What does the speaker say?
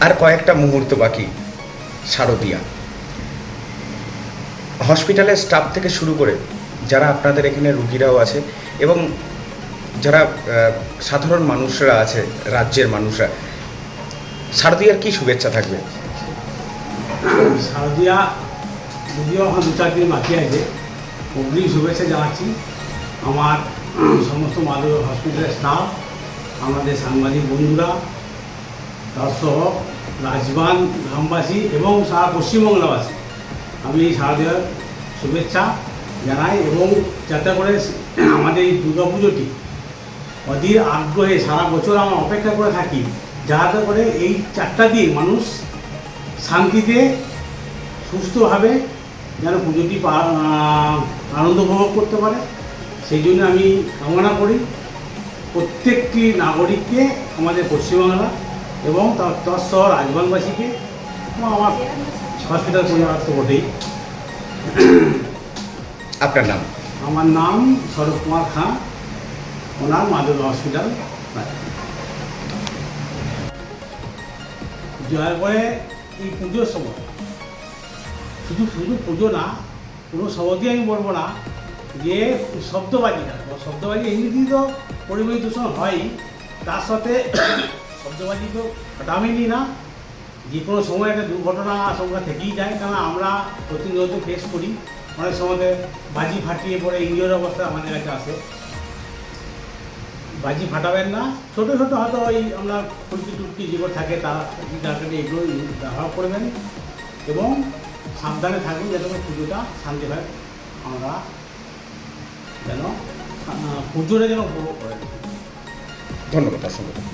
আর কয়েকটা মুহূর্ত বাকি। শারদিয়া হসপিটালের স্টাফ থেকে শুরু করে যারা আপনাদের এখানে রুগীরাও আছে এবং যারা সাধারণ মানুষরা আছে, রাজ্যের মানুষরা, শারদিয়ার কি শুভেচ্ছা থাকবে? শারদিয়া যদিও এখন 2-4 দিন বাকি আছে, অগ্রিম শুভেচ্ছা জানাচ্ছি আমার সমস্ত মাদক হসপিটালের স্টাফ, আমাদের সাংবাদিক বন্ধুরা, তাসহ রাজবান গ্রামবাসী এবং সারা পশ্চিমবাংলাবাসী। আমি এই শারদিয়ার শুভেচ্ছা জানাই এবং যাতে করে আমাদের এই দুর্গাপুজোটি অধীর আগ্রহে সারা বছর আমরা অপেক্ষা করে থাকি, যাতে করে এই 4টা দিন মানুষ শান্তিতে সুস্থভাবে যেন পুজোটি আনন্দ উপভোগ করতে পারে। সেই জন্য আমি কামনা করি প্রত্যেকটি নাগরিককে, আমাদের পশ্চিমবাংলা এবং তৎসহ রাজবাংলাবাসীকে এবং আমার হসপিটাল পরিবার তো বটেই। আপনার নাম? আমার নাম শরৎ কুমার খান, ওনার মাদক হসপিটাল। দয়া করে এই পুজোর সময় শুধু পুজো না, কোনো সমাজে আমি বলবো না যে শব্দবাজিটা, শব্দবাজি এমনিতেই তো পরিবেশ দূষণ হয়ই, তার সাথে শব্দবাজি তো হটামেনি না। যে কোনো সময় একটা দুর্ঘটনা আশঙ্কা থেকেই যায়, কারণ আমরা প্রতিনিয়ত ফেস করি। অনেক সময় বাজি ফাটিয়ে পরে ইঞ্জিওর অবস্থা আমাদের কাছে আসে। বাজি ফাটাবেন না, ছোটো ছোটো হয়তো ওই আমরা ফুলকি টুলকি যেগুলো থাকে তারা এগুলো ব্যবহার করবেন এবং সাবধানে থাকবেন যাতে করে পুজোটা শান্তিভাবে আমরা যেন পুজোটা যেন উপভোগ করেন। ধন্যবাদ। অসংখ্য